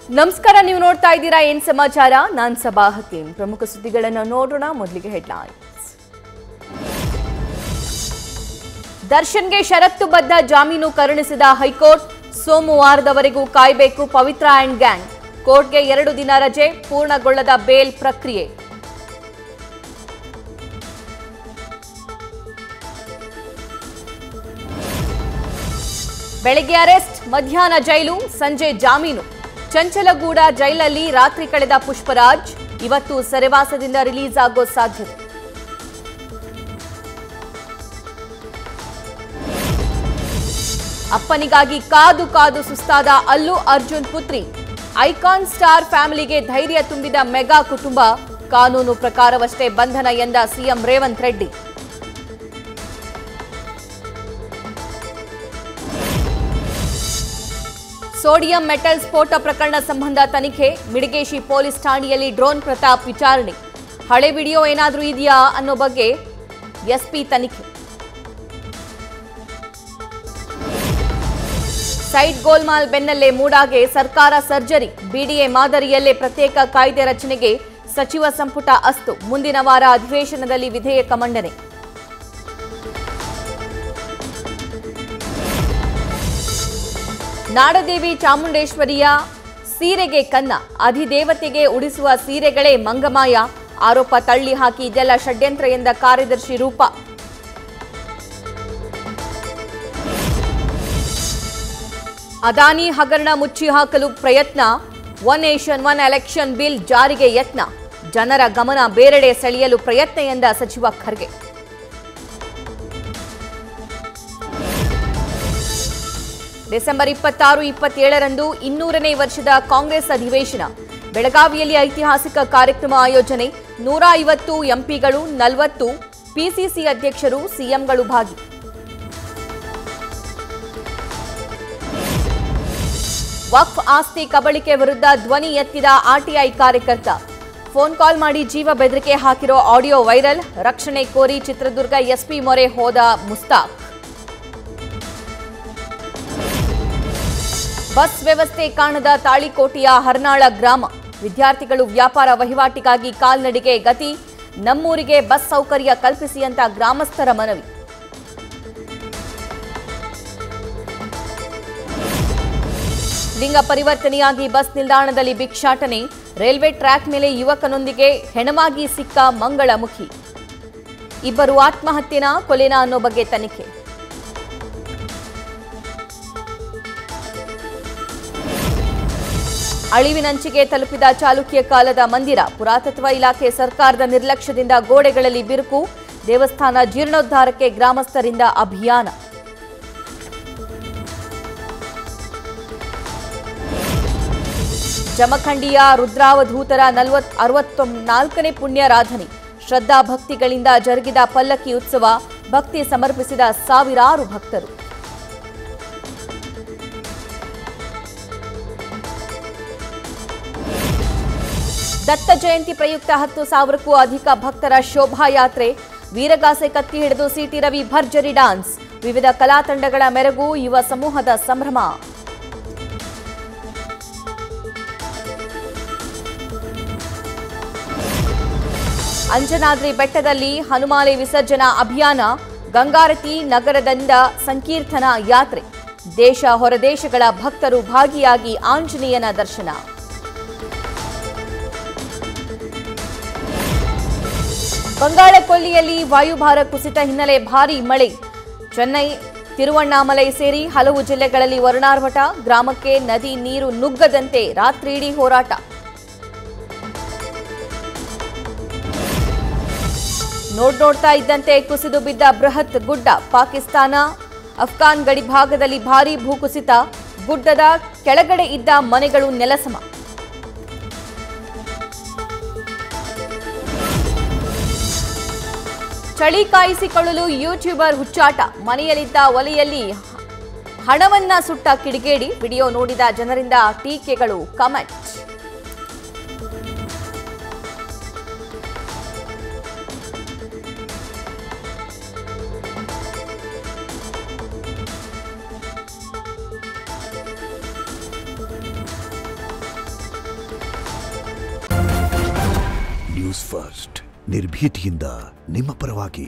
ನಮಸ್ಕಾರ, ನೀವು ನೋಡ್ತಾ ಇದ್ದೀರಾ ಏನ್ ಸಮಾಚಾರ. ನಾನು ಸಬಾ ಹಕೀಂ. ಪ್ರಮುಖ ಸುದ್ದಿಗಳನ್ನು ನೋಡೋಣ. ಮೊದಲಿಗೆ ಹೆಡ್ಲೈನ್ಸ್. ದರ್ಶನ್ಗೆ ಷರತ್ತುಬದ್ಧ ಜಾಮೀನು ಕರುಣಿಸಿದ ಹೈಕೋರ್ಟ್. ಸೋಮವಾರದವರೆಗೂ ಕಾಯಬೇಕು ಪವಿತ್ರ ಅಂಡ್ ಗ್ಯಾಂಗ್. ಕೋರ್ಟ್ಗೆ 2 ದಿನ ರಜೆ. ಪೂರ್ಣಗೊಳ್ಳದ ಬೇಲ್ ಪ್ರಕ್ರಿಯೆ. ಬೆಳಗ್ಗೆ ಅರೆಸ್ಟ್, ಮಧ್ಯಾಹ್ನ ಜೈಲು, ಸಂಜೆ ಜಾಮೀನು. ಚಂಚಲಗೂಡ ಜೈಲಲ್ಲಿ ರಾತ್ರಿ ಕಳೆದ ಪುಷ್ಪರಾಜ್. ಇವತ್ತು ಸೆರೆವಾಸದಿಂದ ರಿಲೀಸ್ ಆಗೋ ಸಾಧ್ಯತೆ. ಅಪ್ಪನಿಗಾಗಿ ಕಾದು ಕಾದು ಸುಸ್ತಾದ ಅಲ್ಲು ಅರ್ಜುನ್ ಪುತ್ರಿ. ಐಕಾನ್ ಸ್ಟಾರ್ ಫ್ಯಾಮಿಲಿಗೆ ಧೈರ್ಯ ತುಂಬಿದ ಮೆಗಾ ಕುಟುಂಬ. ಕಾನೂನು ಪ್ರಕಾರವಷ್ಟೇ ಬಂಧನ ಎಂದ CM Revanth Reddy. Sodium metal ಸ್ಫೋಟ ಪ್ರಕರಣ ಸಂಬಂಧ ತನಿಖೆ. ಮಿಡಗೇಶಿ ಪೊಲೀಸ್ ಠಾಣೆಯಲ್ಲಿ ಡ್ರೋನ್ ಪ್ರತಾಪ್ ವಿಚಾರಣೆ. ಹಳೆ ವಿಡಿಯೋ ಏನಾದರೂ ಇದೆಯಾ ಅನ್ನೋ ಬಗ್ಗೆ ಎಸ್ಪಿ ತನಿಖೆ. ಸೈಡ್ ಗೋಲ್ಮಾಲ್ ಬೆನ್ನಲ್ಲೇ ಮೂಡಾಗೆ ಸರ್ಕಾರ ಸರ್ಜರಿ. ಬಿಡಿಎ ಮಾದರಿಯಲ್ಲೇ ಪ್ರತ್ಯೇಕ ಕಾಯ್ದೆ ರಚನೆಗೆ ಸಚಿವ ಸಂಪುಟ ಅಸ್ತು. ಮುಂದಿನ ವಾರ ಅಧಿವೇಶನದಲ್ಲಿ ವಿಧೇಯಕ ಮಂಡನೆ. ನಾಡದೇವಿ ಚಾಮುಂಡೇಶ್ವರಿಯ ಸೀರೆಗೆ ಕನ್ನ. ಅಧಿದೇವತೆಗೆ ಉಡಿಸುವ ಸೀರೆಗಳೇ ಮಂಗಮಾಯ. ಆರೋಪ ತಳ್ಳಿ ಹಾಕಿ ಇದೆಲ್ಲ ಷಡ್ಯಂತ್ರ ಎಂದ ಕಾರ್ಯದರ್ಶಿ ರೂಪ. ಅದಾನಿ ಹಗರಣ ಮುಚ್ಚಿ ಹಾಕಲು ಪ್ರಯತ್ನ. One nation one election bill ಜಾರಿಗೆ ಯತ್ನ. ಜನರ ಗಮನ ಬೇರೆಡೆ ಸೆಳೆಯಲು ಪ್ರಯತ್ನ ಎಂದ ಸಚಿವ ಖರ್ಗೆ. ಡಿಸೆಂಬರ್ 26-27ರಂದು 200ನೇ ವರ್ಷದ ಕಾಂಗ್ರೆಸ್ ಅಧಿವೇಶನ. ಬೆಳಗಾವಿಯಲ್ಲಿ ಐತಿಹಾಸಿಕ ಕಾರ್ಯಕ್ರಮ ಆಯೋಜನೆ. 150 ಎಂಪಿಗಳು, 40 ಪಿಸಿಸಿ ಅಧ್ಯಕ್ಷರು, ಸಿಎಂಗಳು ಭಾಗಿ. ವಕ್ಫ್ ಆಸ್ತಿ ಕಬಳಿಕೆ ವಿರುದ್ಧ ಧ್ವನಿ ಎತ್ತಿದ ಆರ್ಟಿಐ ಕಾರ್ಯಕರ್ತ. ಫೋನ್ ಕಾಲ್ ಮಾಡಿ ಜೀವ ಬೆದರಿಕೆ ಹಾಕಿರೋ ಆಡಿಯೋ ವೈರಲ್. ರಕ್ಷಣೆ ಕೋರಿ ಚಿತ್ರದುರ್ಗ ಎಸ್ಪಿ ಮೊರೆ ಹೋದ ಮುಸ್ತಾಕ್. ಬಸ್ ವ್ಯವಸ್ಥೆ ಕಾಣದ ತಾಳಿಕೋಟೆಯ ಹರ್ನಾಳ ಗ್ರಾಮ. ವಿದ್ಯಾರ್ಥಿಗಳು ವ್ಯಾಪಾರ ವಹಿವಾಟಿಗಾಗಿ ಕಾಲ್ನಡಿಗೆ ಗತಿ. ನಮ್ಮೂರಿಗೆ ಬಸ್ ಸೌಕರ್ಯ ಕಲ್ಪಿಸಿ ಅಂತ ಗ್ರಾಮಸ್ಥರ ಮನವಿ. ಲಿಂಗ ಪರಿವರ್ತನೆಯಾಗಿ ಬಸ್ ನಿಲ್ದಾಣದಲ್ಲಿ ಭಿಕ್ಷಾಟನೆ. ರೈಲ್ವೆ ಟ್ರ್ಯಾಕ್ ಮೇಲೆ ಯುವಕನೊಂದಿಗೆ ಹೆಣವಾಗಿ ಸಿಕ್ಕ ಮಂಗಳಮುಖಿ. ಇಬ್ಬರು ಆತ್ಮಹತ್ಯೆನಾ ಕೊಲೆನಾ ಅನ್ನೋ ಬಗ್ಗೆ ತನಿಖೆ. ಅಳಿವಿನಂಚಿಗೆ ತಲುಪಿದ ಚಾಲುಕ್ಯ ಕಾಲದ ಮಂದಿರ. ಪುರಾತತ್ವ ಇಲಾಖೆ ಸರ್ಕಾರದ ನಿರ್ಲಕ್ಷ್ಯದಿಂದ ಗೋಡೆಗಳಲ್ಲಿ ಬಿರುಕು. ದೇವಸ್ಥಾನ ಜೀರ್ಣೋದ್ಧಾರಕ್ಕೆ ಗ್ರಾಮಸ್ಥರಿಂದ ಅಭಿಯಾನ. ಜಮಖಂಡಿಯ ರುದ್ರಾವಧೂತರ 64ನೇ ಪುಣ್ಯರಾಧನೆ. ಶ್ರದ್ಧಾ ಭಕ್ತಿಗಳಿಂದ ಜರುಗಿದ ಪಲ್ಲಕ್ಕಿ ಉತ್ಸವ. ಭಕ್ತಿ ಸಮರ್ಪಿಸಿದ ಸಾವಿರಾರು ಭಕ್ತರು. ದತ್ತ ಜಯಂತಿ ಪ್ರಯುಕ್ತ 10,000ಕ್ಕೂ ಅಧಿಕ ಭಕ್ತರ ಶೋಭಾಯಾತ್ರೆ. ವೀರಗಾಸೆ ಕತ್ತಿ ಹಿಡಿದು ಸಿಟಿ ರವಿ ಭರ್ಜರಿ ಡಾನ್ಸ್. ವಿವಿಧ ಕಲಾ ತಂಡಗಳ ಮೆರಗು. ಯುವ ಸಮೂಹದ ಸಂಭ್ರಮ. ಅಂಜನಾದ್ರಿ ಬೆಟ್ಟದಲ್ಲಿ ಹನುಮಾಲೆ ವಿಸರ್ಜನಾ ಅಭಿಯಾನ. ಗಂಗಾರತಿ ನಗರದಿಂದ ಸಂಕೀರ್ತನಾ ಯಾತ್ರೆ. ದೇಶ ಹೊರದೇಶಗಳ ಭಕ್ತರು ಭಾಗಿಯಾಗಿ ಆಂಜನೇಯನ ದರ್ಶನ. ಬಂಗಾಳಕೊಲ್ಲಿಯಲ್ಲಿ ವಾಯುಭಾರ ಕುಸಿತ ಹಿನ್ನೆಲೆ ಭಾರೀ ಮಳೆ. ಚೆನ್ನೈ, ತಿರುವಣ್ಣಾಮಲೈ ಸೇರಿ ಹಲವು ಜಿಲ್ಲೆಗಳಲ್ಲಿ ವರುಣಾರ್ಭಟ. ಗ್ರಾಮಕ್ಕೆ ನದಿ ನೀರು ನುಗ್ಗದಂತೆ ರಾತ್ರಿಯಿಡೀ ಹೋರಾಟ. ನೋಡ್ತಾ ಇದ್ದಂತೆ ಕುಸಿದು ಬಿದ್ದ ಬೃಹತ್ ಗುಡ್ಡ. ಪಾಕಿಸ್ತಾನ ಅಫ್ಘಾನ್ ಗಡಿಭಾಗದಲ್ಲಿ ಭಾರೀ ಭೂಕುಸಿತ. ಗುಡ್ಡದ ಕೆಳಗಡೆ ಇದ್ದ ಮನೆಗಳು ನೆಲಸಮ. ಚಳಿ ಕಾಯಿಸಿಕೊಳ್ಳಲು ಯೂಟ್ಯೂಬರ್ ಹುಚ್ಚಾಟ. ಮನೆಯಲ್ಲಿದ್ದ ಒಲೆಯಲ್ಲಿ ಹಣವನ್ನ ಸುಟ್ಟ ಕಿಡಿಗೇಡಿ. ವಿಡಿಯೋ ನೋಡಿದ ಜನರಿಂದ ಟೀಕೆಗಳು, ಕಮೆಂಟ್. ನ್ಯೂಸ್ ಫಸ್ಟ್ ನಿರ್ಭೀತಿಯಿಂದ ನಿಮ್ಮ ಪರವಾಗಿ.